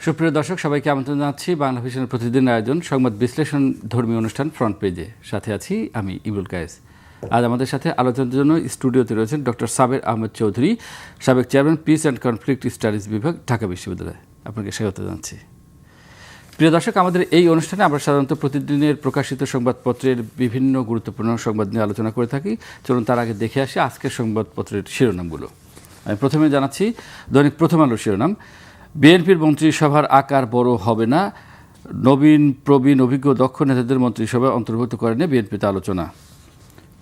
সুপ্রিয় দর্শক, সবাইকে আমন্ত্রণ জানাচ্ছি বাংলা ভিশনের প্রতিদিন আয়োজন সংবাদ বিশ্লেষণ ধর্মীয় অনুষ্ঠান ফ্রন্ট পেজে। সাথে আছি আমি ইমরুল কায়েস। আজ আমাদের সাথে আলোচনার জন্য স্টুডিওতে রয়েছেন ডক্টর সাবের আহমেদ চৌধুরী, সাবেক chairman piece and conflict studies বিভাগ, ঢাকা বিশ্ববিদ্যালয়। আপনাকে স্বাগত জানাচ্ছি। প্রিয় দর্শক, আমাদের এই অনুষ্ঠানে আমরা সাধারণত প্রতিদিনের প্রকাশিত সংবাদপত্রের বিভিন্ন গুরুত্বপূর্ণ সংবাদ নিয়ে আলোচনা করে থাকি। চলুন তার আগে দেখে আসি আজকের সংবাদপত্রের শিরোনামগুলো। আমি প্রথমে জানাচ্ছি দৈনিক প্রথম আলোর শিরোনাম: বিএনপির মন্ত্রিসভার আকার বড় হবে না, নবীন প্রবীণ অভিজ্ঞ দক্ষ নেতাদের মন্ত্রিসভায় অন্তর্ভুক্ত করে নিয়ে বিএনপিতে আলোচনা।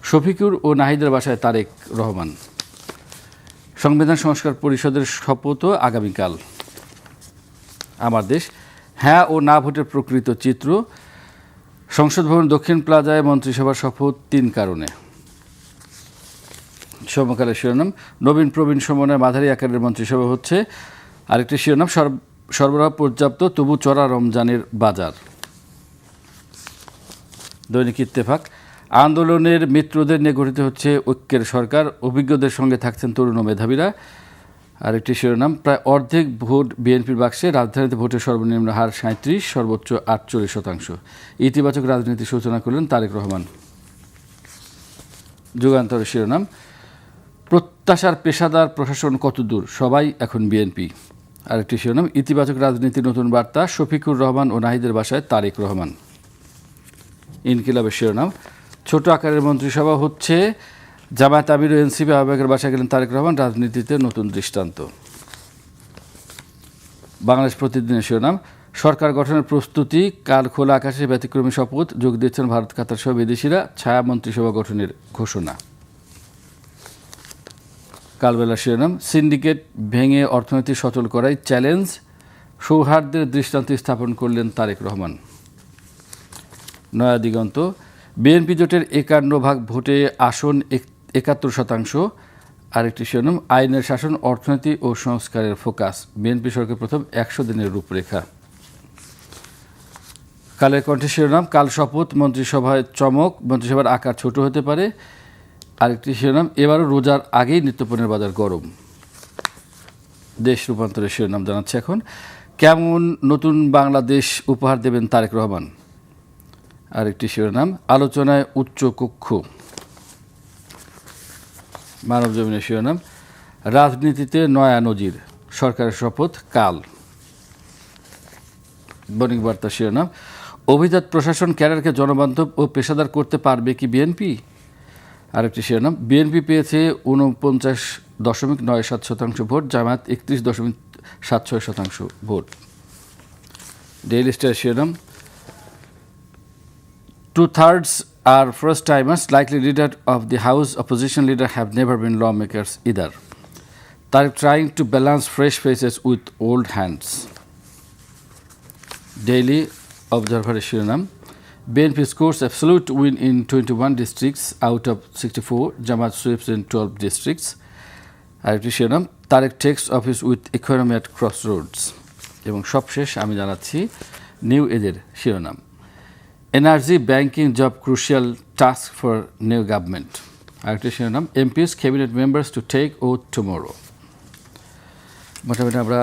শফিকুর ও নাহিদের বাসায় তারেক রহমান। সংবিধান সংস্কার পরিষদের শপথও আগামীকাল। আমার দেশ: হ্যাঁ ও না ভোটের প্রকৃত চিত্র। সংসদ ভবন দক্ষিণ প্লাজায় মন্ত্রিসভার শপথ 3 কারণে। সমকালের শিরোনাম: নবীন প্রবীণ সমন্বয়ে মাঝারি আকারের মন্ত্রিসভা হচ্ছে। আরেকটি শিরোনাম: সরবরাহ পর্যাপ্ত, তবু চড়া রমজানের বাজার। দৈনিক ইত্তেফাক: আন্দোলনের মিত্রদের নিয়ে গঠিত হচ্ছে ঐক্যের সরকার, অভিজ্ঞদের সঙ্গে থাকছেন তরুণ ও মেধাবীরা। আরেকটি শিরোনাম: প্রায় অর্ধেক ভোট বিএনপির বাক্সে, রাজধানীতে ভোটের সর্বনিম্ন হার 37, সর্বোচ্চ 48%। ইতিবাচক রাজনীতির সূচনা করলেন তারেক রহমান। যুগান্তরের শিরোনাম: প্রত্যাশার পেশাদার প্রশাসন কতদূর, সবাই এখন বিএনপি। আরেকটি শিরোনাম: ইতিবাচক রাজনীতির নতুন বার্তা, শফিকুর রহমান ও নাহিদের বাসায় তারেক রহমান। ইনকিলাবের শিরোনাম: ছোট আকারের মন্ত্রিসভা হচ্ছে, জামায়াত আমির ও এনসিপি আহ্বায়কের বাসায় গেলেন তারেক রহমান, রাজনীতিতে নতুন দৃষ্টান্ত। বাংলাদেশ প্রতিদিনের শিরোনাম: সরকার গঠনের প্রস্তুতি, কাল খোলা আকাশে ব্যতিক্রমী শপথ, যোগ দিচ্ছেন ভারত, কাতার সহ বিদেশিরা, ছায়া মন্ত্রিসভা গঠনের ঘোষণা। কালবেলার শিরোনাম: সিন্ডিকেট ভেঙে অর্থনীতি সচল করাই চ্যালেঞ্জ, সৌহার্দ্যের দৃষ্টান্ত স্থাপন করলেন তারেক রহমান। নয়া দিগন্ত: বিএনপি জোটের 51 ভোটে আসন 71%। আরেকটি শিরোনাম: আইনের শাসন, অর্থনীতি ও সংস্কারের ফোকাস, বিএনপি সরকার প্রথম 100 দিনের রূপরেখা। কালের কণ্ঠে শিরোনাম: কাল শপথ, মন্ত্রিসভায় চমক, মন্ত্রিসভার আকার ছোট হতে পারে। আরেকটি শিরোনাম: এবারও রোজার আগেই নিত্যপণ্যের বাজার গরম। দেশ রূপান্তরের শিরোনাম জানাচ্ছে এখন: কেমন নতুন বাংলাদেশ উপহার দেবেন তারেক রহমান। আরেকটি শিরোনাম: আলোচনায় উচ্চ কক্ষ। মানব জমিনের শিরোনাম: রাজনীতিতে নয়া নজির, সরকারের শপথ কাল। বণিক বার্তার শিরোনাম: অভিজাত প্রশাসন ক্যাডারকে জনবান্ধব ও পেশাদার করতে পারবে কি বিএনপি। আরেকটি শিরোনাম: বিএনপি পেয়েছে 49.97% vote, Jamaat 31.76% vote. Daily star শিরোনাম: 2/3 are first timers, likely leader of the House, opposition leader have never been lawmakers either. They're trying to balance fresh faces with old hands. Daily Observer শিরোনাম: BNP scores absolute win in 21 districts out of 64, Jamaat sweeps in 12 districts. আরেকটি শিরোনাম: Tarique takes office with economy at crossroads. এবং সবশেষ আমি জানাচ্ছি new এজের শিরোনাম: energy, banking, job crucial task for new government. আরেকটি শিরোনাম: MPs cabinet members to take oath tomorrow. মোটামুটি আমরা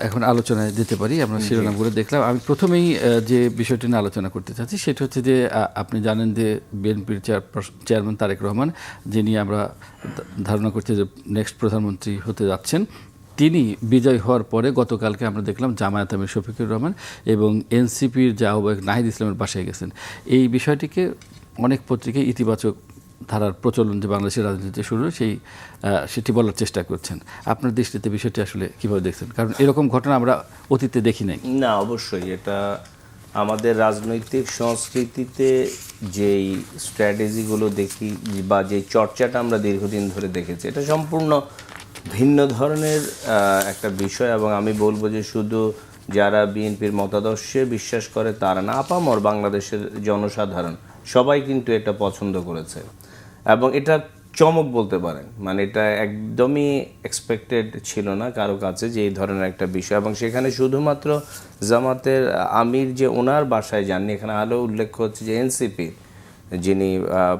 এখন আলোচনায় দিতে পারি। আমরা শিরোনামগুলো দেখলাম। আমি প্রথমেই যে বিষয়টি নিয়ে আলোচনা করতে চাচ্ছি সেটা হচ্ছে যে আপনি জানেন যে বিএনপির চেয়ারম্যান তারেক রহমান, যিনি আমরা ধারণা করছি যে নেক্সট প্রধানমন্ত্রী হতে যাচ্ছেন, তিনি বিজয় হওয়ার পরে গতকালকে আমরা দেখলাম জামায়াত আমির শফিকুর রহমান এবং এনসিপির যে আহ্বায়ক নাহিদ ইসলামের বাসায় গেছেন। এই বিষয়টিকে অনেক পত্রিকায় ইতিবাচক ধারার প্রচলন যে বাংলাদেশের রাজনীতিতে শুরু, সেটি বলার চেষ্টা করছেন। আপনার দৃষ্টিতে বিষয়টি আসলে কীভাবে দেখছেন? কারণ এরকম ঘটনা আমরা অতীতে দেখি নাই। না, অবশ্যই এটা আমাদের রাজনৈতিক সংস্কৃতিতে যেই স্ট্র্যাটেজিগুলো দেখি বা যেই চর্চাটা আমরা দীর্ঘদিন ধরে দেখেছি, এটা সম্পূর্ণ ভিন্ন ধরনের একটা বিষয়। এবং আমি বলবো যে শুধু যারা বিএনপির মতাদর্শে বিশ্বাস করে তারা না, আপামর বাংলাদেশের জনসাধারণ সবাই কিন্তু এটা পছন্দ করেছে এবং এটা চমক বলতে পারেন। মানে এটা একদমই এক্সপেক্টেড ছিল না কারো কাছে যে এই ধরনের একটা বিষয়। এবং সেখানে শুধুমাত্র জামাতের আমির যে ওনার বাসায় যাননি, এখানে আরও উল্লেখ হচ্ছে যে এনসিপি যিনি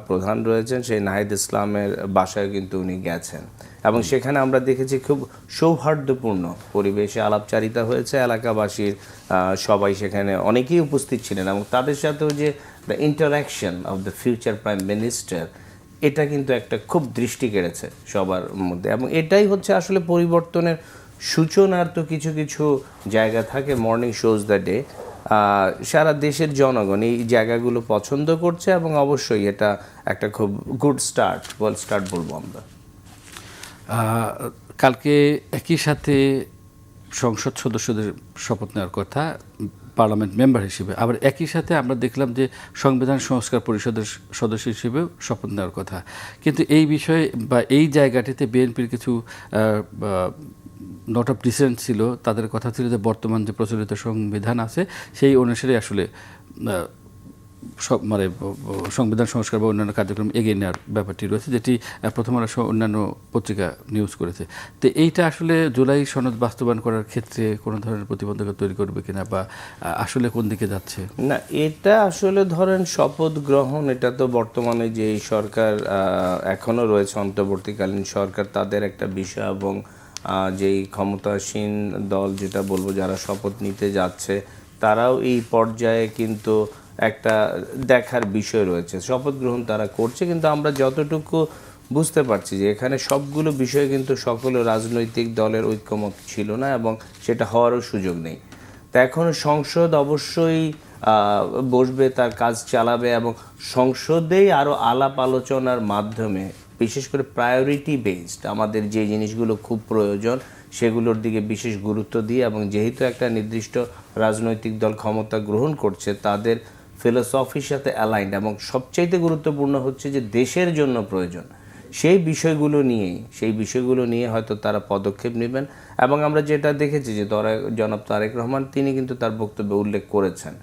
প্রধান রয়েছেন সেই নাহিদ ইসলামের বাসায় কিন্তু উনি গেছেন এবং সেখানে আমরা দেখেছি খুব সৌহার্দ্যপূর্ণ পরিবেশে আলাপচারিতা হয়েছে। এলাকাবাসীর সবাই সেখানে অনেকেই উপস্থিত ছিলেন এবং তাদের সাথেও যে the interaction of the future prime minister, এটা কিন্তু একটা খুব দৃষ্টি কেড়েছে সবার মধ্যে এবং এটাই হচ্ছে আসলে পরিবর্তনের সূচনার তো কিছু কিছু জায়গা থাকে। মর্নিং শোজ দ্য ডে, সারা দেশের জনগণ এই জায়গাগুলো পছন্দ করছে এবং অবশ্যই এটা একটা খুব গুড স্টার্ট বলবো আমরা। কালকে একই সাথে সংসদ সদস্যদের শপথ নেওয়ার কথা পার্লামেন্ট মেম্বার হিসেবে, আবার একই সাথে আমরা দেখলাম যে সংবিধান সংস্কার পরিষদের সদস্য হিসেবেও শপথ নেওয়ার কথা। কিন্তু এই বিষয়ে বা এই জায়গাটিতে বিএনপির কিছু নোট অফ ডিসেন্ট ছিল। তাদের কথা ছিল যে বর্তমান যে প্রচলিত সংবিধান আছে সেই অনুসারে আসলে মানে সংবিধান সংস্কার বা অন্যান্য কার্যক্রম এগিয়ে নেওয়ার ব্যাপারটি রয়েছে, যেটি প্রথম আলো অন্যান্য পত্রিকা নিউজ করেছে। তো এইটা আসলে জুলাই সনদ বাস্তবায়ন করার ক্ষেত্রে কোনো ধরনের প্রতিবন্ধকতা তৈরি করবে কিনা বা আসলে কোন দিকে যাচ্ছে? না, এটা আসলে ধরেন শপথ গ্রহণ, এটা তো বর্তমানে যে সরকার এখনো রয়েছে অন্তর্বর্তীকালীন সরকার, তাদের একটা বিষয় এবং যেই ক্ষমতাসীন দল যেটা বলবো যারা শপথ নিতে যাচ্ছে তারাও এই পর্যায়ে কিন্তু একটা দেখার বিষয় রয়েছে। শপথ গ্রহণ তারা করছে, কিন্তু আমরা যতটুকু বুঝতে পারছি যে এখানে সবগুলো বিষয়ে কিন্তু সকল রাজনৈতিক দলের ঐক্যমত ছিল না এবং সেটা হওয়ারও সুযোগ নেই। তা এখন সংসদ অবশ্যই বসবে, তার কাজ চালাবে এবং সংসদেই আরও আলাপ আলোচনার মাধ্যমে বিশেষ করে প্রায়োরিটি বেসড আমাদের যে জিনিসগুলো খুব প্রয়োজন সেগুলোর দিকে বিশেষ গুরুত্ব দিয়ে, এবং যেহেতু একটা নির্দিষ্ট রাজনৈতিক দল ক্ষমতা গ্রহণ করছে তাদের ফিলোসফির সাথে অ্যালাইন্ড এবং সবচাইতে গুরুত্বপূর্ণ হচ্ছে যে দেশের জন্য প্রয়োজন সেই বিষয়গুলো নিয়ে হয়তো তারা পদক্ষেপ নেবেন। এবং আমরা যেটা দেখেছি যে জনাব তারেক রহমান তিনি কিন্তু তার বক্তব্যে উল্লেখ করেছেন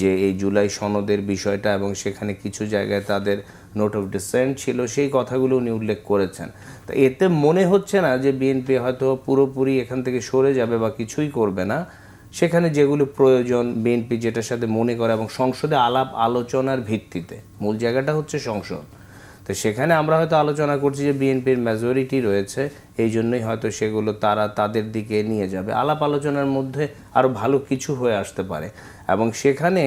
যে এই জুলাই সনদের বিষয়টা এবং সেখানে কিছু জায়গায় তাদের নোট অফ ডিসেন্ট ছিল, সেই কথাগুলো উনি উল্লেখ করেছেন। তো এতে মনে হচ্ছে না যে বিএনপি হয়তো পুরোপুরি এখান থেকে সরে যাবে বা কিছুই করবে না। সেখানে যেগুলো প্রয়োজন বিএনপি যেটার সাথে মনে করে এবং সংসদে আলাপ আলোচনার ভিত্তিতে, মূল জায়গাটা হচ্ছে সংসদ, তো সেখানে আমরা হয়তো আলোচনা করছি যে বিএনপির মেজরিটি রয়েছে, এই জন্যই হয়তো সেগুলো তারা তাদের দিকে নিয়ে যাবে। আলাপ আলোচনার মধ্যে আরও ভালো কিছু হয়ে আসতে পারে এবং সেখানে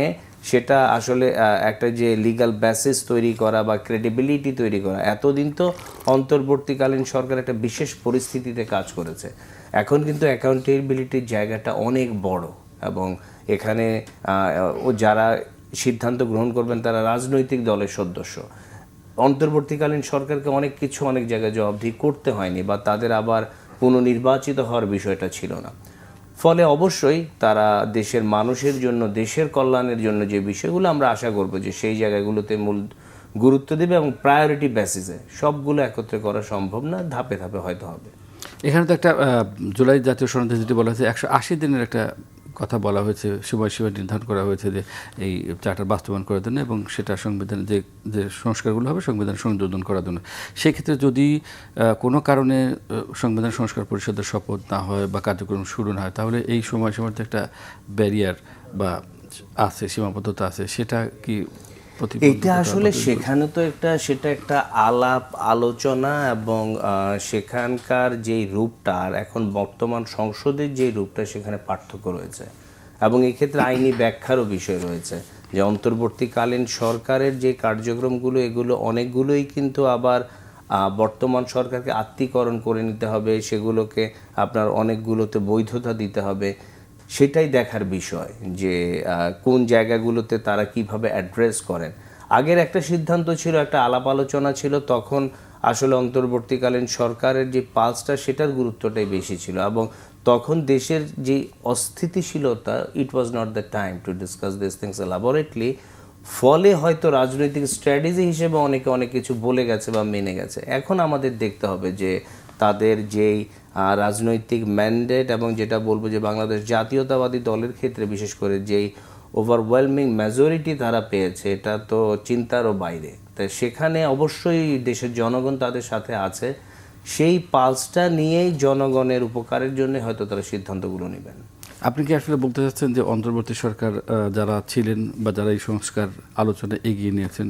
সেটা আসলে একটা যে লিগ্যাল বেসিস তৈরি করা বা ক্রেডিবিলিটি তৈরি করা, এতদিন তো অন্তর্বর্তীকালীন সরকার একটা বিশেষ পরিস্থিতিতে কাজ করেছে, এখন কিন্তু অ্যাকাউন্টেবিলিটির জায়গাটা অনেক বড় এবং এখানে যারা সিদ্ধান্ত গ্রহণ করবেন তারা রাজনৈতিক দলের সদস্য। অন্তর্বর্তীকালীন সরকারকে অনেক জায়গায় জবাবদিহি করতে হয়নি বা তাদের আবার পুনর্নির্বাচিত হওয়ার বিষয়টা ছিল না। ফলে অবশ্যই তারা দেশের মানুষের জন্য, দেশের কল্যাণের জন্য যে বিষয়গুলো আমরা আশা করব যে সেই জায়গাগুলোতে মূল গুরুত্ব দেবে এবং প্রায়োরিটি বেসিসে। সবগুলো একত্রে করা সম্ভব না, ধাপে ধাপে হয়তো হবে। এখানে তো একটা জুলাই জাতীয় সনদে যেটি বলা হয়েছে 180 দিনের একটা কথা বলা হয়েছে, সময়সীমা নির্ধারণ করা হয়েছে যে এই চার্টার বাস্তবায়ন করার জন্য এবং সেটা সংবিধানে যে সংস্কারগুলো হবে সংবিধান সংযোজন করার জন্য। সেক্ষেত্রে যদি কোনো কারণে সংবিধান সংস্কার পরিষদের শপথ না হয় বা কার্যক্রম শুরু না হয়, তাহলে এই সময়সীমার যে একটা ব্যারিয়ার বা আছে, সীমাবদ্ধতা আছে, সেটা কি এটা আসলে সেখানে তো সেটা একটা আলাপ আলোচনা এবং সেখানকার যেই রূপটা আর এখন বর্তমান সংসদের যেই রূপটা সেখানে পার্থক্য রয়েছে এবং এক্ষেত্রে আইনি ব্যাখ্যারও বিষয় রয়েছে যে অন্তর্বর্তীকালীন সরকারের যে কার্যক্রমগুলো এগুলো অনেকগুলোই কিন্তু আবার বর্তমান সরকারকে আত্মীকরণ করে নিতে হবে, সেগুলোকে আপনার অনেকগুলোতে বৈধতা দিতে হবে। সেটাই দেখার বিষয় যে কোন জায়গাগুলোতে তারা কিভাবে অ্যাড্রেস করেন। আগের একটা সিদ্ধান্ত ছিল, একটা আলাপ আলোচনা ছিল, তখন আসলে অন্তর্বর্তীকালীন সরকারের যে পালসটা সেটার গুরুত্বটাই বেশি ছিল এবং তখন দেশের যে অস্থিতিশীলতা, it was not the time to discuss this things elaborately. ফলে হয়তো রাজনৈতিক স্ট্র্যাটেজি হিসেবে অনেকে অনেক কিছু বলে গেছে বা মেনে গেছে। এখন আমাদের দেখতে হবে যে তাদের যেই রাজনৈতিক ম্যান্ডেট এবং যেটা বলবো যে বাংলাদেশ জাতীয়তাবাদী দলের ক্ষেত্রে বিশেষ করে যেই ওভারওয়েলমিং মেজরিটি তারা পেয়েছে, এটা তো চিন্তারও বাইরে। তাই সেখানে অবশ্যই দেশের জনগণ তাদের সাথে আছে, সেই পালসটা নিয়েই জনগণের উপকারের জন্য হয়তো তারা সিদ্ধান্তগুলো নেবেন। আপনি কি আসলে বলতে চাচ্ছেন যে অন্তর্বর্তী সরকার যারা ছিলেন বা যারা এই সংস্কার আলোচনা এগিয়ে নিয়েছেন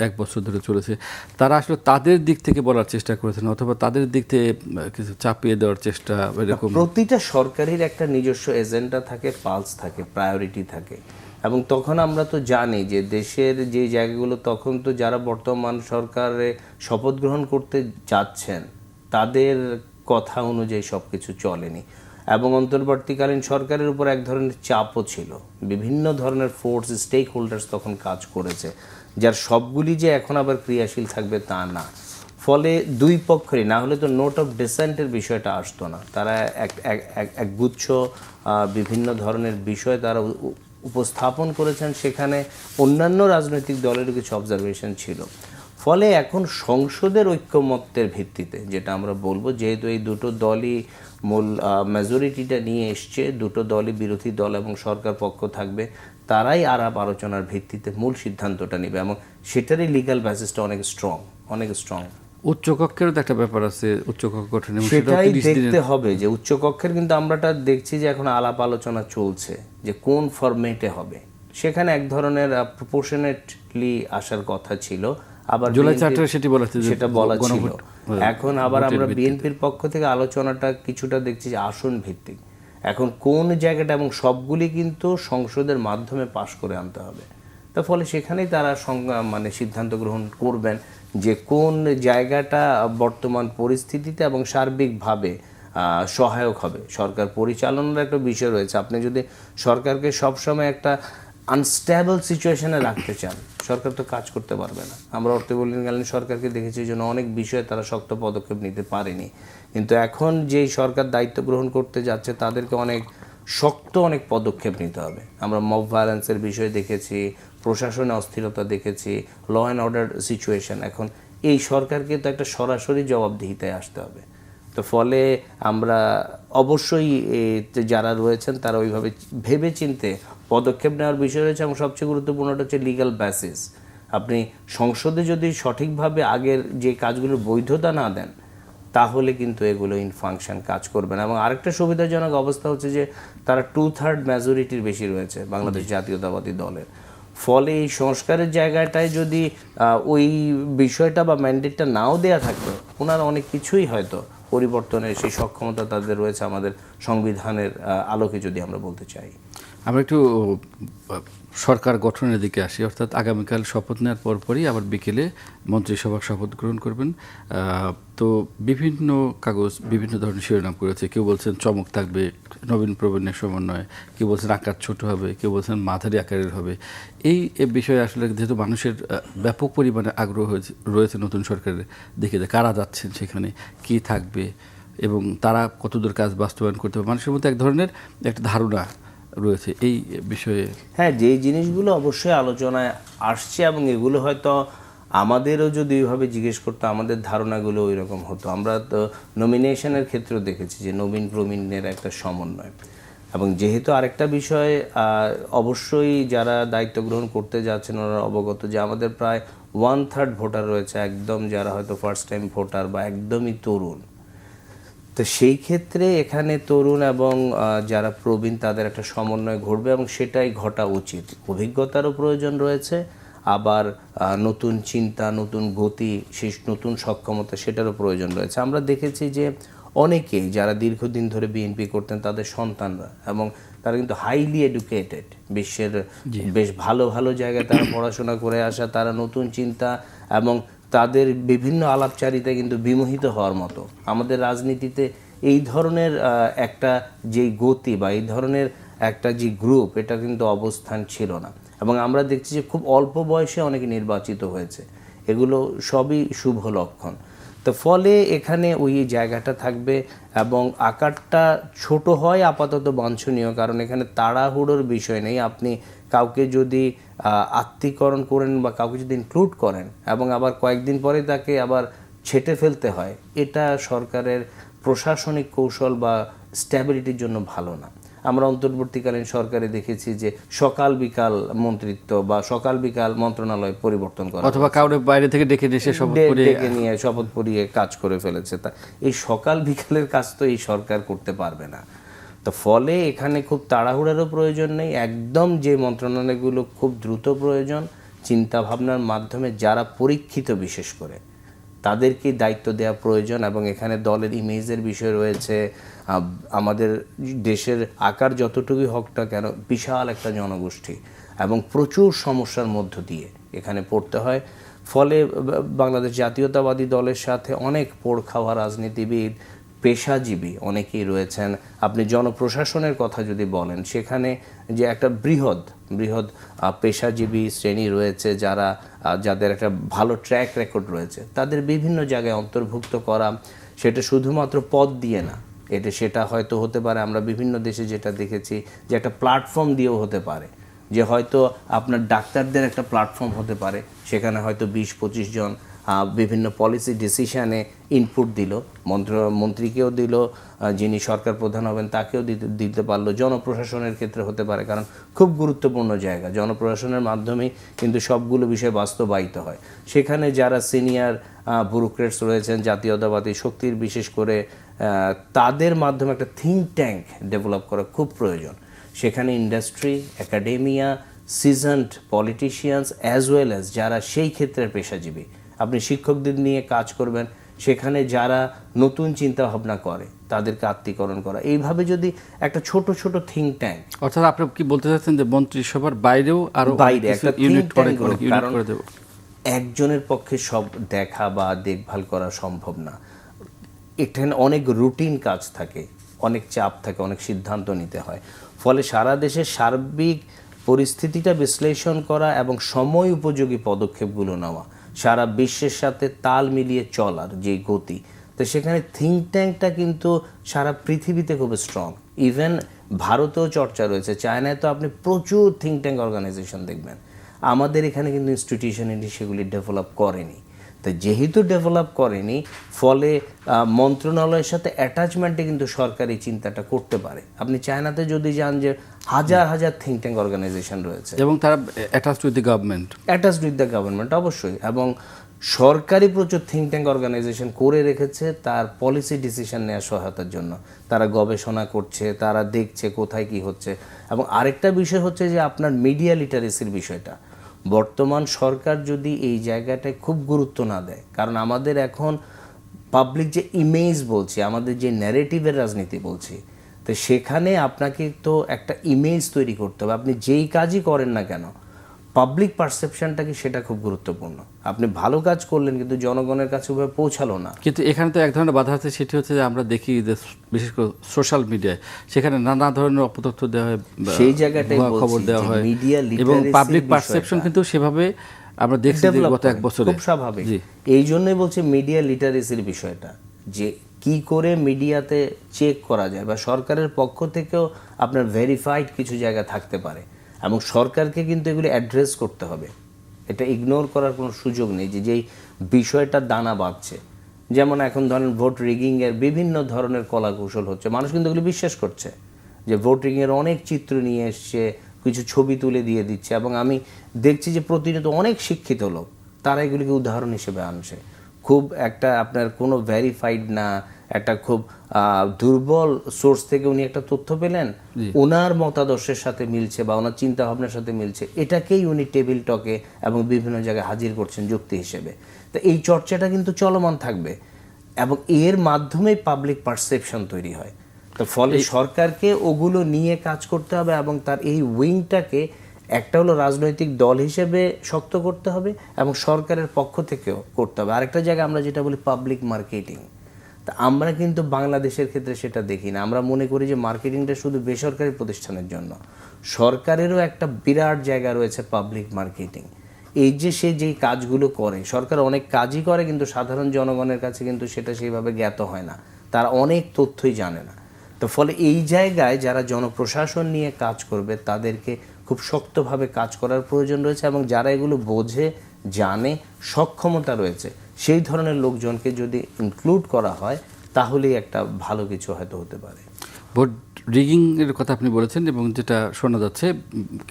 1 বছর ধরে চলেছে, তারা আসলে তাদের দিক থেকে বলার চেষ্টা করেছেন অথবা তাদের দিক থেকে কিছু চাপিয়ে দেওয়ার চেষ্টা এরকম? প্রতিটা সরকারের একটা নিজস্ব এজেন্ডা থাকে, পালস থাকে, প্রায়োরিটি থাকে, এবং তখন আমরা তো জানি যে দেশের যে জায়গাগুলো, তখন তো যারা বর্তমান সরকারে শপথ গ্রহণ করতে যাচ্ছেন তাদের কথা অনুযায়ী সব কিছু চলেনি, এবং অন্তর্বর্তীকালীন সরকারের উপর এক ধরনের চাপও ছিল। বিভিন্ন ধরনের ফোর্স, স্টেক হোল্ডার্স তখন কাজ করেছে, যার সবগুলি যে এখন আবার ক্রিয়াশীল থাকবে তা না। ফলে দুই পক্ষেরই, না হলে তো নোট অফ ডিসেন্টের বিষয়টা আসতো না। তারা এক গুচ্ছ বিভিন্ন ধরনের বিষয় তারা উপস্থাপন করেছেন, সেখানে অন্যান্য রাজনৈতিক দলের কিছু অবজারভেশন ছিল। ফলে এখন সংসদের ঐক্যমত্যের ভিত্তিতে যেটা আমরা বলবো, যেহেতু এই দুটো দলই মূল মেজরিটিটা নিয়ে এসছে, দুটো দলই বিরোধী দল এবং সরকার পক্ষ থাকবে, তারাই আলাপ আলোচনার ভিত্তিতে মূল সিদ্ধান্তটা নেবে, এবং সেটারই লিগ্যাল বেসিসটা অনেক স্ট্রং। উচ্চকক্ষেরও তো একটা ব্যাপার আছে, উচ্চকক্ষ গঠন, সেটাই দেখতে হবে যে উচ্চকক্ষের, কিন্তু আমরাটা দেখছি যে এখন আলাপ আলোচনা চলছে যে কোন ফরম্যাটে হবে। সেখানে এক ধরনের প্রপোর্শনেটলি আসার কথা ছিল, আবার জুলাই চার্টারে সেটা বলা ছিল। এখন আবার আমরা বিএনপির পক্ষ থেকে আলোচনাটা কিছুটা দেখছি যে আসন ভিত্তিক। এখন কোন জায়গাটা, এবং সবগুলি কিন্তু সংসদের মাধ্যমে পাশ করে আনতে হবে। তার ফলে সেখানেই তারা মানে সিদ্ধান্ত গ্রহণ করবেন যে কোন জায়গাটা বর্তমান পরিস্থিতিতে এবং সার্বিকভাবে সহায়ক হবে। সরকার পরিচালনার একটা বিষয় রয়েছে। আপনি যদি সরকারকে সবসময় একটা আনস্টেবল সিচুয়েশনে রাখতে চান, সরকার তো কাজ করতে পারবে না। আমরা অন্তর্বর্তীকালীন সরকারকে দেখেছি জন্য অনেক বিষয়ে তারা শক্ত পদক্ষেপ নিতে পারেনি, কিন্তু এখন যেই সরকার দায়িত্ব গ্রহণ করতে যাচ্ছে তাদেরকে অনেক শক্ত পদক্ষেপ নিতে হবে। আমরা মব ভায়োলেন্সের বিষয় দেখেছি, প্রশাসনে অস্থিরতা দেখেছি, ল অ্যান্ড অর্ডার সিচুয়েশন। এখন এই সরকারকে তো একটা সরাসরি জবাবদিহিতায় আসতে হবে। তো ফলে আমরা অবশ্যই যারা রয়েছেন তারা ওইভাবে ভেবে চিনতে পদক্ষেপ নেওয়ার বিষয় রয়েছে, এবং সবচেয়ে গুরুত্বপূর্ণটা হচ্ছে লিগ্যাল বেসিস। আপনি সংসদে যদি সঠিকভাবে আগের যে কাজগুলোর বৈধতা না দেন, তাহলে কিন্তু এগুলো ইন ফাংশন কাজ করবে না। এবং আরেকটা সুবিধাজনক অবস্থা হচ্ছে যে তারা 2/3 মেজরিটির বেশি রয়েছে বাংলাদেশ জাতীয়তাবাদী দলের। ফলে এই সংস্কারের জায়গাটায় যদি ওই বিষয়টা বা ম্যান্ডেটটা নাও দেয়া থাকতো, ওনারা অনেক কিছুই হয়তো পরিবর্তনের সেই সক্ষমতা তাদের রয়েছে আমাদের সংবিধানের আলোকে, যদি আমরা বলতে চাই। আমরা একটু সরকার গঠনের দিকে আসি। অর্থাৎ আগামীকাল শপথ নেওয়ার পরপরই আবার বিকেলে মন্ত্রিসভা শপথ গ্রহণ করবেন। তো বিভিন্ন কাগজ বিভিন্ন ধরনের শিরোনাম করেছে। কেউ বলছেন চমক থাকবে, নবীন প্রবীণের সমন্বয়, কেউ বলছেন আকার ছোট হবে, কেউ বলছেন মাঝারি আকারের হবে। এই বিষয়ে আসলে যেহেতু মানুষের ব্যাপক পরিমাণে আগ্রহ রয়েছে নতুন সরকারের দিকে, যে কারা যাচ্ছেন সেখানে, কি থাকবে এবং তারা কতদূর কাজ বাস্তবায়ন করতে হবে, মানুষের মধ্যে এক ধরনের একটা ধারণা রয়েছে এই বিষয়ে। হ্যাঁ, যেই জিনিসগুলো অবশ্যই আলোচনায় আসছে, এবং এগুলো হয়তো আমাদেরও যদি ওইভাবে জিজ্ঞেস করতো আমাদের ধারণাগুলো ওই রকম হতো। আমরা তো নমিনেশনের ক্ষেত্রেও দেখেছি যে নবীন প্রবীণের একটা সমন্বয়, এবং যেহেতু আরেকটা বিষয় অবশ্যই যারা দায়িত্ব গ্রহণ করতে যাচ্ছেন ওনারা অবগত যে আমাদের প্রায় 1/3 ভোটার রয়েছে একদম যারা হয়তো ফার্স্ট টাইম ভোটার বা একদমই তরুণ। তো সেই ক্ষেত্রে এখানে তরুণ এবং যারা প্রবীণ তাদের একটা সমন্বয় ঘটবে, এবং সেটাই ঘটা উচিত। অভিজ্ঞতারও প্রয়োজন রয়েছে, আবার নতুন চিন্তা, নতুন গতি, সেই নতুন সক্ষমতা সেটারও প্রয়োজন রয়েছে। আমরা দেখেছি যে অনেকেই যারা দীর্ঘদিন ধরে বিএনপি করতেন তাদের সন্তানরা, এবং তারা কিন্তু হাইলি এডুকেটেড, বিশ্বের বেশ ভালো ভালো জায়গায় তারা পড়াশোনা করে আসা, তারা নতুন চিন্তা এবং তাদের বিভিন্ন আলাপচারিতায় কিন্তু বিমোহিত হওয়ার মতো। আমাদের রাজনীতিতে এই ধরনের একটা যে গতি বা এই ধরনের একটা যে গ্রুপ, এটা কিন্তু অবস্থান ছিল না, এবং আমরা দেখছি যে খুব অল্প বয়সে অনেকে নির্বাচিত হয়েছে। এগুলো সবই শুভ লক্ষণ। তো ফলে এখানে ওই জায়গাটা থাকবে, এবং আকারটা ছোট হয় আপাতত বাঞ্ছনীয়, কারণ এখানে তাড়াহুড়োর বিষয় নেই। আপনি কাউকে যদি আত্মীকরণ করেন বা কাউকে যদি ইনক্লুড করেন এবং আবার কয়েকদিন পরে তাকে আবার ছেঁটে ফেলতে হয়, এটা সরকারের প্রশাসনিক কৌশল বা স্ট্যাবিলিটির জন্য ভালো না। আমরা অন্তর্বর্তীকালীন সরকারে দেখেছি যে সকাল বিকাল মন্ত্রিত্ব বা সকাল বিকাল মন্ত্রণালয় পরিবর্তন করা, অথবা কাউকে বাইরে থেকে ডেকে নিয়ে শপথ পড়িয়ে কাজ করে ফেলেছে। তা এই সকাল বিকালের কাজ তো এই সরকার করতে পারবে না। তো ফলে এখানে খুব তাড়াহুড়ারও প্রয়োজন নেই, একদম যে মন্ত্রণালয়গুলো খুব দ্রুত প্রয়োজন, চিন্তা ভাবনার মাধ্যমে যারা পরীক্ষিত বিশেষ করে তাদেরকেই দায়িত্ব দেওয়া প্রয়োজন। এবং এখানে দলের ইমেজের বিষয় রয়েছে, আমাদের দেশের আকার যতটুকুই হোক না কেন বিশাল একটা জনগোষ্ঠী এবং প্রচুর সমস্যার মধ্য দিয়ে এখানে পড়তে হয়। ফলে বাংলাদেশ জাতীয়তাবাদী দলের সাথে অনেক পোড় খাওয়া রাজনীতিবিদ, পেশাজীবী অনেকেই রয়েছেন। আপনি জনপ্রশাসনের কথা যদি বলেন, সেখানে যে একটা বৃহৎ পেশাজীবী শ্রেণী রয়েছে, যাদের একটা ভালো ট্র্যাক রেকর্ড রয়েছে, তাদের বিভিন্ন জায়গায় অন্তর্ভুক্ত করা, সেটা শুধুমাত্র পদ দিয়ে না, সেটা হয়তো হতে পারে, আমরা বিভিন্ন দেশে যেটা দেখেছি যে একটা প্ল্যাটফর্ম দিয়েও হতে পারে, যে হয়তো আপনার ডাক্তারদের একটা প্ল্যাটফর্ম হতে পারে, সেখানে হয়তো 20-25 জন বিভিন্ন পলিসি ডিসিশনে ইনপুট দিল, মন্ত্রীকেও দিল, যিনি সরকার প্রধান হবেন তাকেও দিতে পারলো। জনপ্রশাসনের ক্ষেত্রে হতে পারে, কারণ খুব গুরুত্বপূর্ণ জায়গা, জনপ্রশাসনের মাধ্যমেই কিন্তু সবগুলো বিষয় বাস্তবায়িত হয়। সেখানে যারা সিনিয়র ব্যুরোক্রেটস রয়েছেন, জাতীয়তাবাদী শক্তির বিশেষ করে, তাদের মাধ্যমে একটা থিঙ্ক ট্যাঙ্ক ডেভেলপ করা খুব প্রয়োজন। সেখানে industry, academia, seasoned politicians as well as যারা সেই ক্ষেত্রের পেশাজীবী, আপনি শিক্ষকদের নিয়ে কাজ করবেন, সেখানে যারা নতুন চিন্তা ভাবনা করে তাদেরকে আত্মীকরণ করা, এইভাবে যদি একটা ছোট ছোট থিঙ্ক ট্যাঙ্ক, অর্থাৎ আপনি কি বলতে চাচ্ছেন যে মন্ত্রিসভার বাইরেও আরো বাইরে একটা ইউনিট করে দেব? একজনের পক্ষে সব দেখা বা দেখভাল করা সম্ভব না। এখানে অনেক রুটিন কাজ থাকে, অনেক চাপ থাকে, অনেক সিদ্ধান্ত নিতে হয়। ফলে সারা দেশের সার্বিক পরিস্থিতিটা বিশ্লেষণ করা এবং সময় উপযোগী পদক্ষেপগুলো নেওয়া, সারা বিশ্বের সাথে তাল মিলিয়ে চলার যে গতি, তো সেখানে থিঙ্ক ট্যাঙ্কটা কিন্তু সারা পৃথিবীতে খুব স্ট্রং। ইভেন ভারতেও চর্চা রয়েছে, চায়নায় তো আপনি প্রচুর থিঙ্ক ট্যাঙ্ক অর্গানাইজেশন দেখবেন। আমাদের এখানে কিন্তু ইনস্টিটিউশনালি সেগুলি ডেভেলপ করেনি। তো যেহেতু ডেভেলপ করেনি, ফলে মন্ত্রণালয়ের সাথে অ্যাটাচমেন্টে কিন্তু সরকার এই চিন্তাটা করতে পারে। আপনি চায়নাতে যদি যান, যে হাজার হাজার থিঙ্ক ট্যাঙ্ক অর্গানাইজেশন রয়েছে এবং তারা অ্যাটাচড উইথ দ্য গভর্নমেন্ট, অবশ্যই, এবং সরকারি প্রচুর থিঙ্ক ট্যাঙ্ক অর্গানাইজেশন করে রেখেছে তার পলিসি ডিসিশন নেওয়ার সহায়তার জন্য। তারা গবেষণা করছে, তারা দেখছে কোথায় কি হচ্ছে। এবং আরেকটা বিষয় হচ্ছে যে আপনার মিডিয়া লিটারেসির বিষয়টা, বর্তমান সরকার যদি এই জায়গাটায় খুব গুরুত্ব না দেয়, কারণ আমাদের এখন পাবলিক যে ইমেজ বলছি, আমাদের যে ন্যারেটিভের রাজনীতি বলছি, তো সেখানে আপনাকে তো একটা ইমেজ তৈরি করতে হবে। আপনি যেই কাজই করেন না কেন, পাবলিক পারসেপশনটা কি, সেটা খুব গুরুত্বপূর্ণ। আপনি ভালো কাজ করলেন কিন্তু জনগণের কাছে ওভাবে পৌঁছালো না। কিন্তু এখানে তো এক ধরনের বাধা আছে, সেটি হচ্ছে যে আমরা দেখি যে বিশেষ করে সোশ্যাল মিডিয়ায় সেখানে নানা ধরনের অপতথ্য দেওয়া হয়, সেই জায়গাটাই খবর দেওয়া হয়, এবং পাবলিক পারসেপশন কিন্তু সেভাবে আমরা দেখছি গত এক বছরে খুব স্বাভাবিক। এই জন্যই বলছি মিডিয়া লিটারেসির বিষয়টা, যে কি করে মিডিয়াতে চেক করা যায়, বা সরকারের পক্ষ থেকেও আপনার ভেরিফাইড কিছু জায়গা থাকতে পারে, এবং সরকারকে কিন্তু এগুলি অ্যাড্রেস করতে হবে। এটা ইগনোর করার কোনো সুযোগ নেই, যে যেই বিষয়টা দানা বাঁধছে। যেমন এখন ধরেন ভোট রিগিংয়ের বিভিন্ন ধরনের কলাকৌশল হচ্ছে, মানুষ কিন্তু এগুলি বিশ্বাস করছে, যে ভোট রিগিংয়ের অনেক চিত্র নিয়ে এসছে, কিছু ছবি তুলে দিয়ে দিচ্ছে, এবং আমি দেখছি যে প্রতিনিয়ত অনেক শিক্ষিত লোক তারা এগুলিকে উদাহরণ হিসেবে আনছে। খুব একটা আপনার কোনো ভেরিফাইড না, একটা খুব দুর্বল সোর্স থেকে উনি একটা তথ্য পেলেন, ওনার মতাদর্শের সাথে মিলছে বা ওনার চিন্তা ভাবনার সাথে মিলছে, এটাকেই উনি টেবিল টকে এবং বিভিন্ন জায়গায় হাজির করছেন যুক্তি হিসেবে। তো এই চর্চাটা কিন্তু চলমান থাকবে, এবং এর মাধ্যমেই পাবলিক পারসেপশন তৈরি হয়। তো ফলে সরকারকে ওগুলো নিয়ে কাজ করতে হবে, এবং তার এই উইংটাকে একটা হলো রাজনৈতিক দল হিসেবে শক্ত করতে হবে, এবং সরকারের পক্ষ থেকেও করতে হবে। আরেকটা জায়গায় আমরা যেটা বলি পাবলিক মার্কেটিং, তা আমরা কিন্তু বাংলাদেশের ক্ষেত্রে সেটা দেখি না। আমরা মনে করি যে মার্কেটিংটা শুধু বেসরকারি প্রতিষ্ঠানের জন্য, সরকারেরও একটা বিরাট জায়গা রয়েছে পাবলিক মার্কেটিং। এই যে সে যেই কাজগুলো করে, সরকার অনেক কাজই করে, কিন্তু সাধারণ জনগণের কাছে কিন্তু সেটা সেইভাবে জ্ঞাত হয় না, তারা অনেক তথ্যই জানে না। তো ফলে এই জায়গায় যারা জনপ্রশাসন নিয়ে কাজ করবে তাদেরকে খুব শক্তভাবে কাজ করার প্রয়োজন রয়েছে, এবং যারা এগুলো বোঝে, জানে, সক্ষমতা রয়েছে, সেই ধরনের লোকজনকে যদি ইনক্লুড করা হয়, তাহলেই একটা ভালো কিছু হয়তো হতে পারে। ভোট রিগিং এর কথা আপনি বলেছেন, এবং যেটা শোনা যাচ্ছে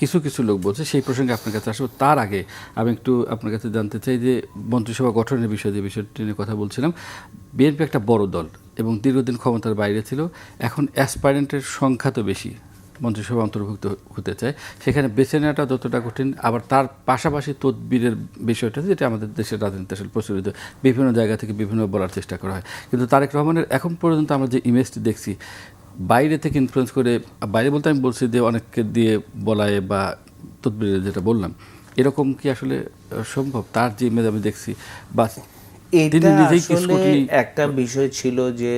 কিছু কিছু লোক বলছে, সেই প্রসঙ্গে আপনার কাছে আসবো। তার আগে আমি একটু আপনার কাছে জানতে চাই যে মন্ত্রিসভা গঠনের বিষয়ে, যে বিষয়টি নিয়ে কথা বলছিলাম, বিএনপি একটা বড় দল, এবং দীর্ঘদিন ক্ষমতার বাইরে ছিল। এখন অ্যাসপাইরেন্টের সংখ্যা তো বেশি, মন্ত্রিসভা অন্তর্ভুক্ত হতে চায়, সেখানে বেছে নেওয়াটা যতটা কঠিন, আবার তার পাশাপাশি তদবিরের বিষয়টা যেটা আমাদের দেশের রাজনীতি আসলে প্রচলিত, বিভিন্ন জায়গা থেকে বিভিন্ন বলার চেষ্টা করা হয়। কিন্তু তারেক রহমানের এখন পর্যন্ত আমরা যে ইমেজটি দেখছি, বাইরে থেকে ইনফ্লুয়েন্স করে, বাইরে বলতে আমি বলছি যে অনেককে দিয়ে বলায় বা তদবিরের যেটা বললাম, এরকম কি আসলে সম্ভব? তার যে ইমেজ আমি দেখছি, বা এটা আসলে একটা বিষয় ছিল যে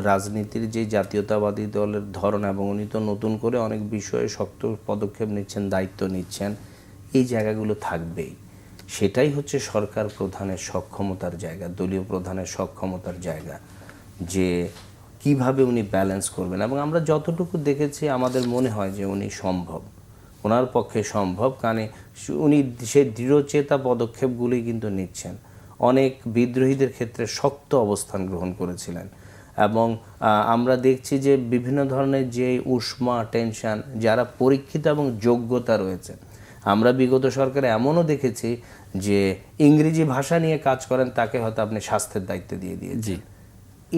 রাজনীতির যে জাতীয়তাবাদী দলের ধরন, এবং উনি তো নতুন করে অনেক বিষয়ে শক্ত পদক্ষেপ নিচ্ছেন, দায়িত্ব নিচ্ছেন, এই জায়গাগুলো থাকবেই। সেটাই হচ্ছে সরকার প্রধানের সক্ষমতার জায়গা, দলীয় প্রধানের সক্ষমতার জায়গা, যে কিভাবে উনি ব্যালেন্স করবেন। এবং আমরা যতটুকু দেখেছি আমাদের মনে হয় যে উনি সম্ভব, ওনার পক্ষে সম্ভব, কারণ উনি সেই দৃঢ়চেতা পদক্ষেপগুলি কিন্তু নিচ্ছেন। অনেক বিদ্রোহীদের ক্ষেত্রে শক্ত অবস্থান গ্রহণ করেছিলেন, এবং আমরা দেখছি যে বিভিন্ন ধরনের যে উষ্মা টেনশন, যারা পরীক্ষিত এবং যোগ্যতা রয়েছে, আমরা বিগত সরকারে এমনও দেখেছি যে ইংরেজি ভাষা নিয়ে কাজ করেন, তাকে হয়তো আপনি স্বাস্থ্যের দায়িত্ব দিয়ে দিয়েছেন।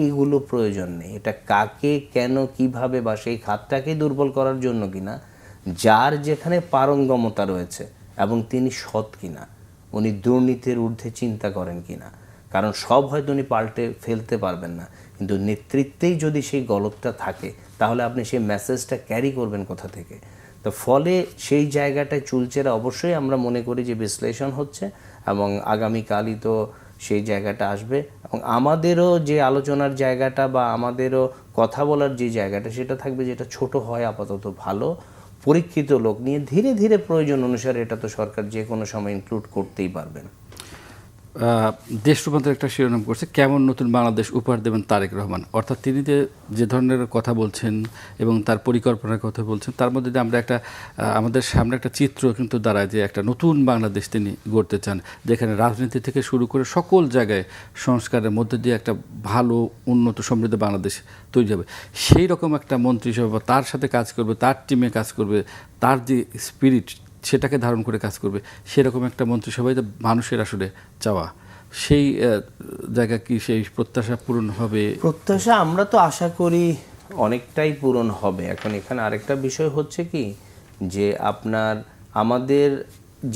এগুলো প্রয়োজন নেই। এটা কাকে, কেন, কিভাবে, বা সেই খাতটাকেই দুর্বল করার জন্য কিনা, যার যেখানে পারঙ্গমতা রয়েছে এবং তিনি সৎ কিনা, উনি দুর্নীতির ঊর্ধ্বে চিন্তা করেন কিনা। কারণ সব হয়তো উনি পাল্টে ফেলতে পারবেন না, কিন্তু নেতৃত্বেই যদি সেই গলতটা থাকে, তাহলে আপনি সেই মেসেজটা ক্যারি করবেন কোথা থেকে? তো ফলে সেই জায়গাটায় চুলচেরা অবশ্যই আমরা মনে করি যে বিশ্লেষণ হচ্ছে, এবং আগামীকালই তো সেই জায়গাটা আসবে। এবং আমাদেরও যে আলোচনার জায়গাটা বা আমাদেরও কথা বলার যে জায়গাটা, সেটা থাকবে যেটা ছোট হয় আপাতত ভালো, পরীক্ষিত লোক নিয়ে ধীরে ধীরে প্রয়োজন অনুসারে এটা তো সরকার যে কোনো সময় ইনক্লুড করতেই পারবেন। দেশ রূপান্তর একটা শিরোনাম করছে, কেমন নতুন বাংলাদেশ উপহার দেবেন তারেক রহমান। অর্থাৎ তিনি যে ধরনের কথা বলছেন এবং তার পরিকল্পনার কথা বলছেন, তার মধ্যে দিয়ে আমরা একটা আমাদের সামনে একটা চিত্র কিন্তু দাঁড়ায় যে একটা নতুন বাংলাদেশ তিনি গড়তে চান, যেখানে রাজনীতি থেকে শুরু করে সকল জায়গায় সংস্কারের মধ্যে দিয়ে একটা ভালো, উন্নত, সমৃদ্ধ বাংলাদেশ তৈরি হবে। সেই রকম একটা মন্ত্রিসভা তার সাথে কাজ করবে, তার টিমে কাজ করবে, তার যে স্পিরিট সেটাকে ধারণ করে কাজ করবে, সেরকম একটা মন্ত্রিসভায় মানুষের আসলে চাওয়া, সেই জায়গা কি সেই প্রত্যাশা পূরণ হবে? প্রত্যাশা আমরা তো আশা করি অনেকটাই পূরণ হবে। এখন এখানে আরেকটা বিষয় হচ্ছে কি, যে আপনার আমাদের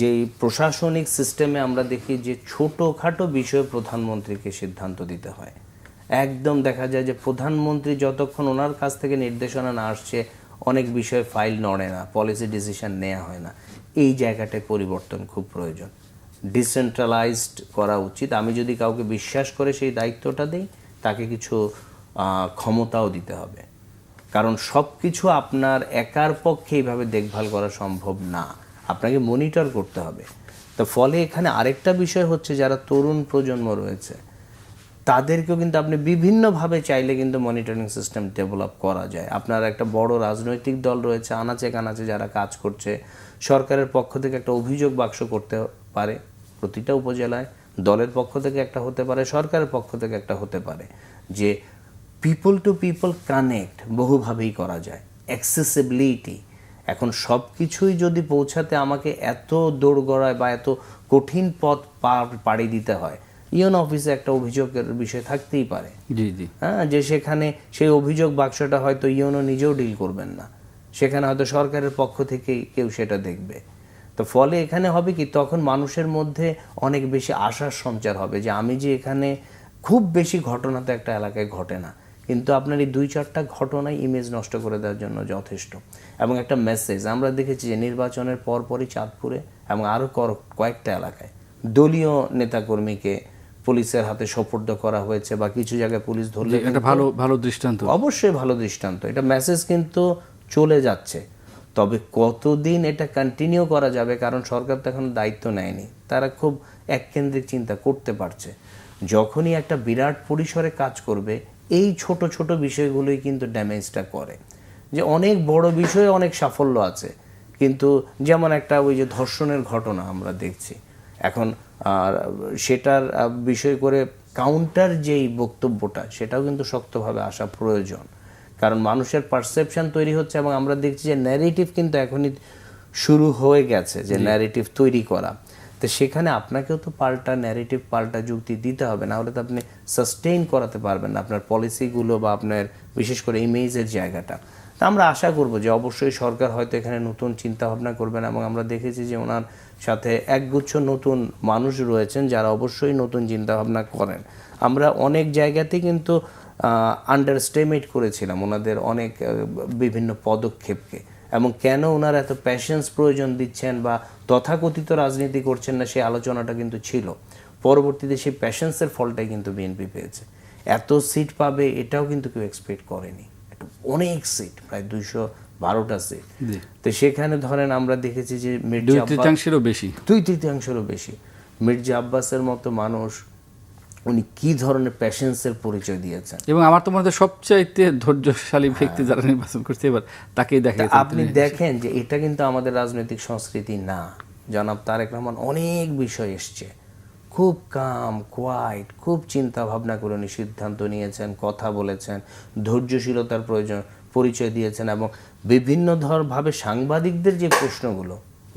যেই প্রশাসনিক সিস্টেমে আমরা দেখি যে ছোটোখাটো বিষয়ে প্রধানমন্ত্রীকে সিদ্ধান্ত দিতে হয়। একদম দেখা যায় যে প্রধানমন্ত্রী যতক্ষণ ওনার কাছ থেকে নির্দেশনা না আসছে, অনেক বিষয়ে ফাইল নড়ে না, পলিসি ডিসিশন নেওয়া হয় না। এই জায়গাটায় পরিবর্তন খুব প্রয়োজন, ডিসেন্ট্রালাইজড করা উচিত। আমি যদি কাউকে বিশ্বাস করে সেই দায়িত্বটা দিই, তাকে কিছু ক্ষমতাও দিতে হবে, কারণ সব কিছু আপনার একার পক্ষে এইভাবে দেখভাল করা সম্ভব না, আপনাকে মনিটর করতে হবে। তো ফলে এখানে আরেকটা বিষয় হচ্ছে, যারা তরুণ প্রজন্ম রয়েছে তাদেরকেও কিন্তু আপনি বিভিন্নভাবে চাইলে কিন্তু মনিটরিং সিস্টেম ডেভেলপ করা যায়। আপনার একটা বড় রাজনৈতিক দল রয়েছে, আনাচে কানাচে যারা কাজ করছে, সরকারের পক্ষ থেকে একটা অভিযোগ বাক্স করতে পারে প্রতিটা উপজেলায়, দলের পক্ষ থেকে একটা হতে পারে, সরকারের পক্ষ থেকে একটা হতে পারে, যে পিপল টু পিপল কানেক্ট বহুভাবেই করা যায়। অ্যাক্সেসিবিলিটি, এখন সব কিছুই যদি পৌঁছাতে আমাকে এত দোরগোড়ায় বা এত কঠিন পথ পাড়ি দিতে হয়, ইউন অফিসে একটা অভিযোগের বিষয় থাকতেই পারে। জি জি, হ্যাঁ, যে সেখানে সেই অভিযোগ বাক্সটা হয়তো ইউনও নিজেও ডিল করবেন না, সেখানে হয়তো সরকারের পক্ষ থেকেই কেউ সেটা দেখবে। তো ফলে এখানে হবে কি, তখন মানুষের মধ্যে অনেক বেশি আশার সঞ্চার হবে যে আমি যে এখানে, খুব বেশি ঘটনা তো একটা এলাকায় ঘটে না, কিন্তু আপনার এই 2-4টা ঘটনাই ইমেজ নষ্ট করে দেওয়ার জন্য যথেষ্ট। এবং একটা মেসেজ আমরা দেখেছি যে নির্বাচনের পরপরই চাঁদপুরে এবং আরও কয়েকটা এলাকায় দলীয় নেতাকর্মীকে পুলিশের হাতে সোপর্দ করা হয়েছে, বা কিছু জায়গায় পুলিশ ধরলে, একটা ভালো দৃষ্টান্ত, অবশ্যই ভালো দৃষ্টান্ত। এটা মেসেজ কিন্তু চলে যাচ্ছে, তবে কতদিন এটা কন্টিনিউ করা যাবে, কারণ সরকার তো এখন দায়িত্ব নেয়নি, তারা খুব এককেন্দ্রিক চিন্তা করতে পারছে। যখনই একটা বিরাট পরিসরে কাজ করবে, এই ছোট ছোট বিষয়গুলোই কিন্তু ড্যামেজটা করে। যে অনেক বড় বিষয়ে অনেক সাফল্য আছে, কিন্তু যেমন একটা ওই যে ধর্ষণের ঘটনা আমরা দেখছি এখন, সেটার বিষয় করে কাউন্টার যেই বক্তব্যটা, সেটাও কিন্তু শক্তভাবে আসা প্রয়োজন, কারণ মানুষের পারসেপশন তৈরি হচ্ছে। এবং আমরা দেখছি যে ন্যারেটিভ কিন্তু এখনই শুরু হয়ে গেছে, যে ন্যারেটিভ তৈরি করা, তো সেখানে আপনাকেও তো পাল্টা ন্যারেটিভ, পাল্টা যুক্তি দিতে হবে, না হলে তো আপনি সাস্টেইন করাতে পারবেন না আপনার পলিসিগুলো বা আপনার বিশেষ করে ইমেজের জায়গাটা। তা আমরা আশা করব যে অবশ্যই সরকার হয়তো এখানে নতুন চিন্তা ভাবনা করবেন, এবং আমরা দেখেছি যে ওনার সাথে একগুচ্ছ নতুন মানুষ রয়েছেন যারা অবশ্যই নতুন চিন্তা ভাবনা করেন। আমরা অনেক জায়গাতেই কিন্তু আন্ডারস্টিমেট করেছিলাম ওনাদের অনেক বিভিন্ন পদক্ষেপকে, এবং কেন ওনারা এত প্যাশেন্স প্রয়োজন দিচ্ছেন বা তথাকথিত রাজনীতি করছেন না, সেই আলোচনাটা কিন্তু ছিল। পরবর্তীতে সেই প্যাশেন্সের ফলটাই কিন্তু বিএনপি পেয়েছে। এত সিট পাবে এটাও কিন্তু কেউ এক্সপেক্ট করেনি, অনেক সিট, প্রায় 212টা সিট। তো সেখানে ধরেন আমরা দেখেছি যে মির্জা দুই তৃতীয়াংশেরও বেশি মির্জা আব্বাসের মতো মানুষ, উনি কি ধরনের প্যাশেন্সের পরিচয় দিয়েছেন, এবং আমার তো মনে হয় সবচাইতে ধৈর্যশালী ব্যক্তি যারা নির্বাচন করছে এবার তাকেই দেখা যাচ্ছে। আপনি দেখেন যে এটা কিন্তু আমাদের রাজনৈতিক সংস্কৃতি না। জনাব তারেক রহমান অনেক বিষয় এসছে, খুব কাম কোয়াইট, খুব চিন্তা ভাবনা করে উনি সিদ্ধান্ত নিয়েছেন, কথা বলেছেন, ধৈর্যশীলতার পরিচয় দিয়েছেন, এবং বিভিন্ন ভাবে সাংবাদিকদের যে প্রশ্নগুলো,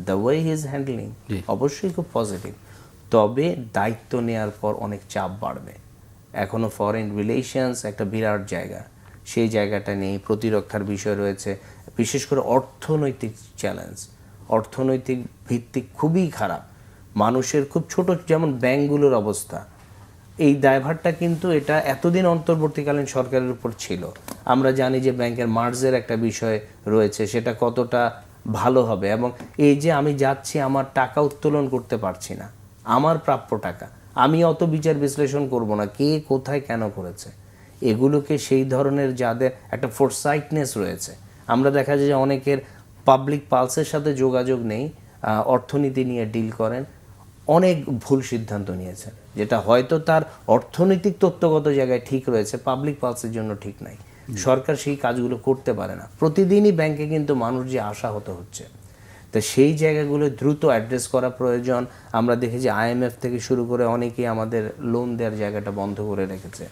the way he is handling অবশ্যই খুব পজিটিভ। তবে দায়িত্ব নেওয়ার পর অনেক চাপ বাড়বে। এখনো ফরেন রিলেশনস একটা বিরাট জায়গা, সেই জায়গাটা নিয়ে প্রতিরক্ষার বিষয় রয়েছে, বিশেষ করে অর্থনৈতিক চ্যালেঞ্জ, অর্থনৈতিক ভিত্তিক খুবই খারাপ, মানুষের খুব ছোট, যেমন ব্যাংকগুলোর অবস্থা, এই দায়ভারটা কিন্তু এটা এতদিন অন্তর্বর্তীকালীন সরকারের উপর ছিল। আমরা জানি যে ব্যাংকের মার্জের একটা বিষয় রয়েছে, সেটা কতটা ভালো হবে, এবং এই যে আমি যাচ্ছি আমার টাকা উত্তোলন করতে পারছি না, আমার প্রাপ্য টাকা, আমি অত বিচার বিশ্লেষণ করব না কে কোথায় কেন করেছে, এগুলোকে সেই ধরনের যাদের একটা ফোরসাইটনেস রয়েছে। আমরা দেখা যায় যে অনেকের পাবলিক পালসের সাথে যোগাযোগ নেই, অর্থনীতি নিয়ে ডিল করেন, অনেক ভুল সিদ্ধান্ত নিয়েছেন, যেটা হয়তো তার অর্থনৈতিক তত্ত্বগত জায়গায় ঠিক রয়েছে, পাবলিক পালসের জন্য ঠিক নাই। সরকার সেই কাজগুলো করতে পারে না। প্রতিদিনই ব্যাংকে কিন্তু মানুষ যে আশাহত হচ্ছে, তো সেই জায়গাগুলো দ্রুত অ্যাড্রেস করা প্রয়োজন। আমরা দেখি যে IMF থেকে শুরু করে অনেকেই আমাদের লোন দেওয়ার জায়গাটা বন্ধ করে রেখেছে,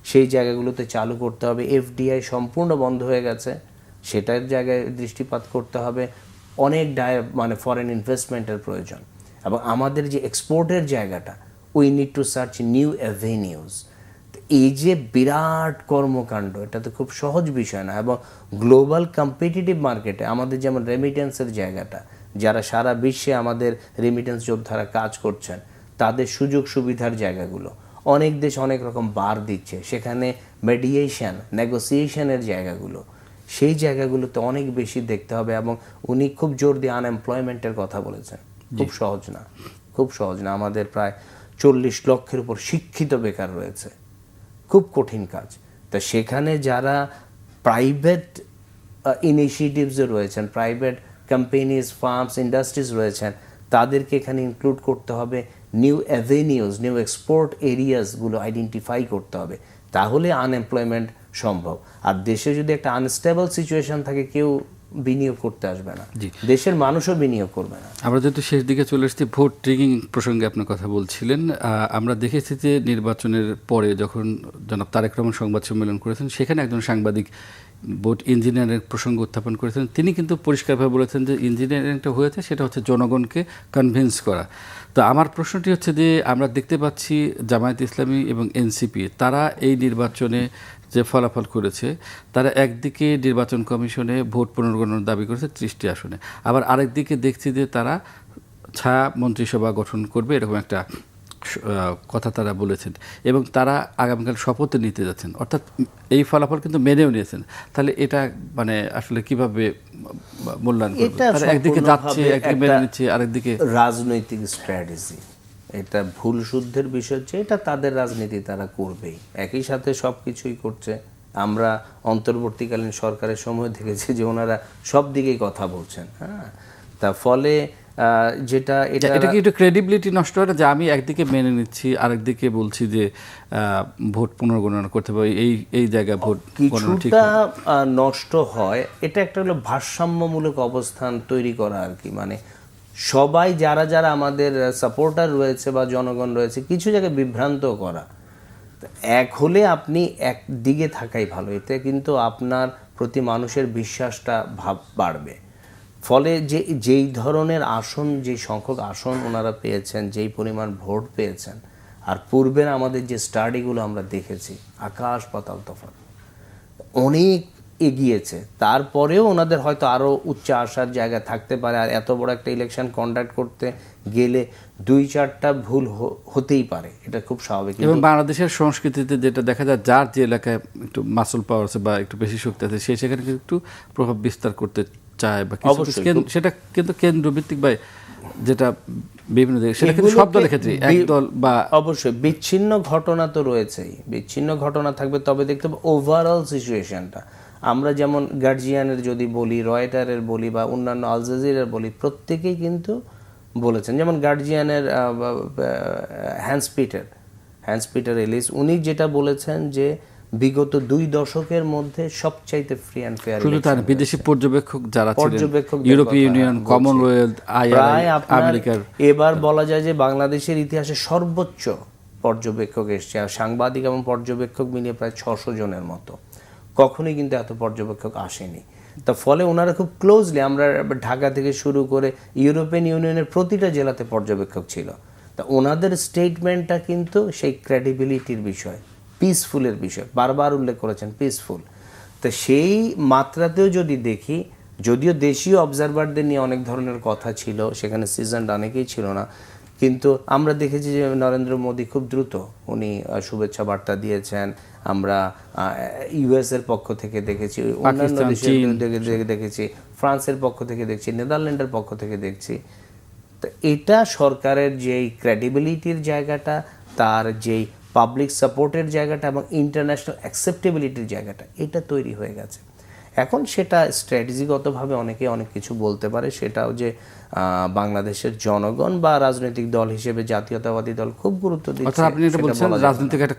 সেই জায়গাগুলোতে চালু করতে হবে। FDI সম্পূর্ণ বন্ধ হয়ে গেছে, সেটার জায়গায় দৃষ্টিপাত করতে হবে। অনেক মানে ফরেন ইনভেস্টমেন্টের প্রয়োজন, এবং আমাদের যে এক্সপোর্টের জায়গাটা, we need to search new avenues. এই যে বিরাট কর্মকাণ্ড, এটা তো খুব সহজ বিষয় না, এবং গ্লোবাল কম্পিটিটিভ মার্কেটে আমাদের যেমন রেমিটেন্সের জায়গাটা, যারা সারা বিশ্বে আমাদের রেমিটেন্স যোদ্ধারা কাজ করছেন, তাদের সুযোগ সুবিধার জায়গাগুলো অনেক দেশ অনেক রকম বার দিচ্ছে, সেখানে মেডিয়েশন, নেগোসিয়েশনের জায়গাগুলো, সেই জায়গাগুলোতে অনেক বেশি দেখতে হবে। এবং উনি খুব জোর দিয়ে আনএমপ্লয়মেন্টের কথা বলেছেন, খুব সহজ না, খুব সহজ না। আমাদের প্রায় 40 লক্ষের উপর শিক্ষিত বেকার রয়েছে, খুব কঠিন কাজ। তা সেখানে যারা প্রাইভেট ইনিশিয়েটিভসে রয়েছেন, প্রাইভেট কোম্পানিজ, ফার্মস, ইন্ডাস্ট্রিজ রয়েছেন, তাদেরকে এখানে ইনক্লুড করতে হবে। নিউ অ্যাভিনিউজ, নিউ এক্সপোর্ট এরিয়াসগুলো আইডেন্টিফাই করতে হবে, তাহলে আনএমপ্লয়মেন্ট সম্ভব। আর দেশে যদি একটা আনস্টেবল সিচুয়েশন থাকে, কেউ বিনিয়োগ করতে আসবে না, দেশের মানুষও বিনিয়োগ করবে না। আমরা যেহেতু শেষ দিকে চলে এসেছি, ভোট ট্রিগিং প্রসঙ্গে আপনার কথা বলছিলেন। আমরা দেখেছি যে নির্বাচনের পরে যখন জনাব তারেক রহমান সংবাদ সম্মেলন করেছেন, সেখানে একজন সাংবাদিক ভোট ইঞ্জিনিয়ারিং প্রসঙ্গ উত্থাপন করেছেন। তিনি কিন্তু পরিষ্কারভাবে বলেছেন যে ইঞ্জিনিয়ারিংটা হয়েছে সেটা হচ্ছে জনগণকে কনভিন্স করা। তো আমার প্রশ্নটি হচ্ছে যে আমরা দেখতে পাচ্ছি জামায়াত ইসলামী এবং এনসিপি তারা এই নির্বাচনে যে ফলাফল করেছে, তারা একদিকে নির্বাচন কমিশনে ভোট পুনর্গণনার দাবি করেছে 30টি আসনে, আবার আরেকদিকে দেখছি যে তারা ছায়া মন্ত্রিসভা গঠন করবে, এরকম একটা কথা তারা বলেছেন, এবং তারা আগামীকাল শপথ নিতে যাচ্ছেন, অর্থাৎ এই ফলাফল কিন্তু মেনেও নিয়েছেন। তাহলে এটা মানে আসলে কিভাবে মূল্যায়ন করবে? তারা একদিকে যাচ্ছে, একদিকে মেনে নিচ্ছে, আরেকদিকে রাজনৈতিক স্ট্র্যাটেজি, এটা ভুল শুদ্ধের বিষয় হচ্ছে, এটা তাদের রাজনীতি তারা করবেই, একই সাথে সব কিছুই করছে। আমরা অন্তর্বর্তীকালীন সরকারের সময় দেখেছি যে ওনারা সব দিকেই কথা বলছেন। হ্যাঁ, তা ফলে যেটা এটা কি একটু ক্রেডিবিলিটি নষ্ট হয় না, যে আমি একদিকে মেনে নিচ্ছি, আরেকদিকে বলছি যে ভোট পুনর্গণনা করতে হবে, এই জায়গায় ভোট কিছুটা নষ্ট হয়। এটা একটা হলো ভারসাম্যমূলক অবস্থান তৈরি করা আর কি, মানে সবাই যারা যারা আমাদের সাপোর্টার রয়েছে বা জনগণ রয়েছে, কিছু জায়গায় বিভ্রান্ত করা। এক হলে আপনি একদিকে থাকাই ভালো, এতে কিন্তু আপনার প্রতি মানুষের বিশ্বাসটা বাড়বে। ফলে যেই ধরনের আসন, যে সংখ্যক আসন ওনারা পেয়েছেন, যেই পরিমাণ ভোট পেয়েছেন, আর পূর্বের আমাদের যে স্টাডিগুলো আমরা দেখেছি, আকাশ পাতাল তফাৎ, অনেক এগিয়েছে। তারপরেও ওনাদের হয়তো আরও উচ্চ আসার জায়গা থাকতে পারে, আর এত বড় একটা ইলেকশন কন্ডাক্ট করতে গেলে 2-4টা ভুল হতেই পারে, এটা খুব স্বাভাবিক। এবং বাংলাদেশের সংস্কৃতিতে যেটা দেখা যায়, যার যে এলাকায় একটু মাসল পাওয়ার আছে বা একটু বেশি শক্তি আছে, সে সেখানে কিন্তু একটু প্রভাব বিস্তার করতে চায় বা সেটা কিন্তু কেন্দ্রভিত্তিক বা যেটা বিভিন্ন সেটা কিন্তু সব দলের ক্ষেত্রে একদল বা অবশ্যই বিচ্ছিন্ন ঘটনা তো রয়েছেই, বিচ্ছিন্ন ঘটনা থাকবে, তবে দেখতে হবে ওভারঅল সিচুয়েশনটা। আমরা যেমন গার্জিয়ানের যদি বলি, রয়টারের বলি বা অন্যান্য আল জাজিরার বলি, প্রত্যেকেই কিন্তু বলেছেন, যেমন গার্জিয়ানের হ্যান্স পিটার এলিস, উনি যেটা বলেছেন যে বিগত 2 দশকের মধ্যে সবচাইতে ফ্রি অ্যান্ড ফেয়ার, শুধু তার বিদেশি পর্যবেক্ষক যারা ছিলেন, ইউরোপীয় ইউনিয়ন, কমনওয়েলথ, আমেরিকার, এবার বলা যায় যে বাংলাদেশের ইতিহাসে সর্বোচ্চ পর্যবেক্ষক এসছে, আর সাংবাদিক এবং পর্যবেক্ষক মিলিয়ে প্রায় 600 জনের মতো। কখনোই কিন্তু এত পর্যবেক্ষক আসেনি। তা ফলে ওনারা খুব ক্লোজলি, আমরা ঢাকা থেকে শুরু করে ইউরোপিয়ান ইউনিয়নের প্রতিটা জেলাতে পর্যবেক্ষক ছিল। তা ওনাদের স্টেটমেন্টটা কিন্তু সেই ক্রেডিবিলিটির বিষয়, পিসফুলের বিষয়, বারবার উল্লেখ করেছেন পিসফুল। তো সেই মাত্রাতেও যদি দেখি, যদিও দেশীয় অবজারভারদের নিয়ে অনেক ধরনের কথা ছিল, সেখানে সিজনড অনেকেই ছিল না, কিন্তু আমরা দেখেছি যে নরেন্দ্র মোদী খুব দ্রুত উনি শুভেচ্ছা বার্তা দিয়েছেন। আমরা ইউএস এর পক্ষ থেকে দেখেছি, অন্যান্য দেশের দেখেছি, ফ্রান্সের পক্ষ থেকে দেখছি, নেদারল্যান্ডের পক্ষ থেকে দেখছি। তো এটা সরকারের যেই ক্রেডিবিলিটির জায়গাটা, তার যেই পাবলিক সাপোর্টের জায়গাটা এবং ইন্টারন্যাশনাল অ্যাকসেপ্টেবিলিটির জায়গাটা, এটা তৈরি হয়ে গেছে। এখন সেটা স্ট্র্যাটেজিগতভাবে অনেকে অনেক কিছু বলতে পারে, সেটাও যে বাংলাদেশের জনগণ বা রাজনৈতিক দল হিসেবে জাতীয়তাবাদী দল খুব গুরুত্ব দিচ্ছে। আপনি এটা বলছেন রাজনৈতিক একটা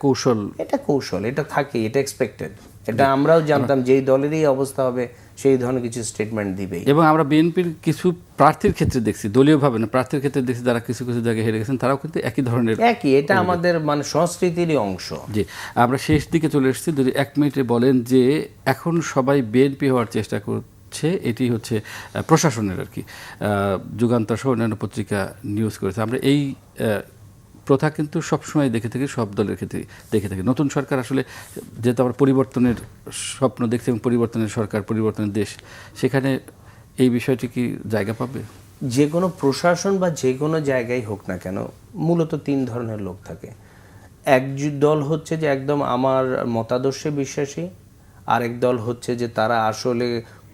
কৌশল, এটা থাকে, এটা এক্সপেক্টেড, এটা আমরাও জানতাম যেই দলেরই অবস্থা হবে সেই ধরনের কিছু স্টেটমেন্ট দিবেই। এবং আমরা বিএনপির কিছু প্রার্থীর ক্ষেত্রে দেখছি, দলীয়ভাবে না, প্রার্থীর ক্ষেত্রে দেখছি যারা কিছু কিছু জায়গায় হেরে গেছেন, তারাও কিন্তু একই ধরনের, এটা আমাদের মানে সংস্কৃতিরই অংশ। জি, আমরা শেষ দিকে চলে এসেছি। যদি 1 মিনিটে বলেন যে এখন সবাই বিএনপি হওয়ার চেষ্টা করছে, এটি হচ্ছে প্রশাসনের আর কি, যুগান্তর সহ অন্যান্য পত্রিকা নিউজ করেছে। আমরা এই প্রথা কিন্তু সবসময় দেখে থাকি, সব দলের ক্ষেত্রে দেখে থাকি। নতুন সরকার আসলে যেহেতু আমরা পরিবর্তনের স্বপ্ন দেখছি এবং পরিবর্তনের সরকার, পরিবর্তনের দেশ, সেখানে এই বিষয়টি কি জায়গা পাবে? যে কোনো প্রশাসন বা যে কোনো জায়গায় হোক না কেন, মূলত 3 ধরনের লোক থাকে। এক দল হচ্ছে যে একদম আমার মতাদর্শে বিশ্বাসী, আরেক দল হচ্ছে যে তারা আসলে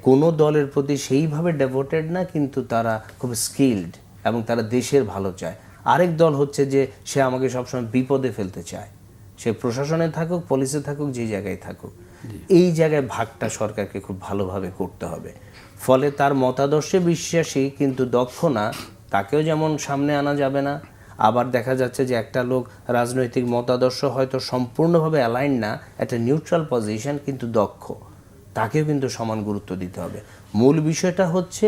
কোনো দলের প্রতি সেইভাবে ডেভোটেড না, কিন্তু তারা খুব স্কিলড এবং তারা দেশের ভালো চায়। আরেক দল হচ্ছে যে সে আমাকে সবসময় বিপদে ফেলতে চায়, সে প্রশাসনে থাকুক, পুলিশে থাকুক, যে জায়গায় থাকুক। এই জায়গায় ভাগটা সরকারকে খুব ভালোভাবে করতে হবে। ফলে তার মতাদর্শে বিশ্বাসী কিন্তু দক্ষ না, তাকেও যেমন সামনে আনা যাবে না। আবার দেখা যাচ্ছে যে একটা লোক রাজনৈতিক মতাদর্শ হয়তো সম্পূর্ণভাবে অ্যালাইন না, একটা নিউট্রাল পজিশন কিন্তু দক্ষ, তাকেও কিন্তু সমান গুরুত্ব দিতে হবে। মূল বিষয়টা হচ্ছে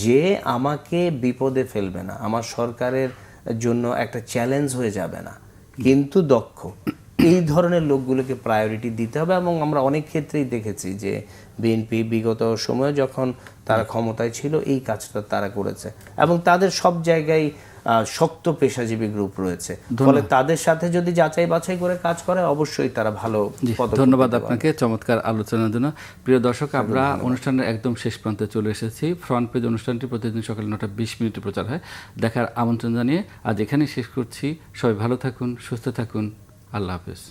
যে আমাকে বিপদে ফেলবে না, আমার সরকারের জন্য একটা চ্যালেঞ্জ হয়ে যাবে না, কিন্তু দক্ষ, এই ধরনের লোকগুলোকে প্রায়োরিটি দিতে হবে। এবং আমরা অনেক ক্ষেত্রেই দেখেছি যে বিএনপি বিগত সময়ে যখন তারা ক্ষমতায় ছিল, এই কাজটা তারা করেছে, এবং তাদের সব জায়গায় শক্ত পেশাজীবী গ্রুপ রয়েছে। ফলে তাদের সাথে যদি যাচাই বাছাই করে কাজ করে, অবশ্যই তারা ভালো পদক্ষেপ। ধন্যবাদ আপনাকে চমৎকার আলোচনার জন্য। প্রিয় দর্শক, আমরা অনুষ্ঠানের একদম শেষ প্রান্তে চলে এসেছি। ফ্রন্ট পেজ অনুষ্ঠানটি প্রতিদিন সকাল 9:20 প্রচার হয়। দেখার আমন্ত্রণ জানিয়ে আজ এখানেই শেষ করছি। সবাই ভালো থাকুন, সুস্থ থাকুন, আল্লাহ হাফেজ।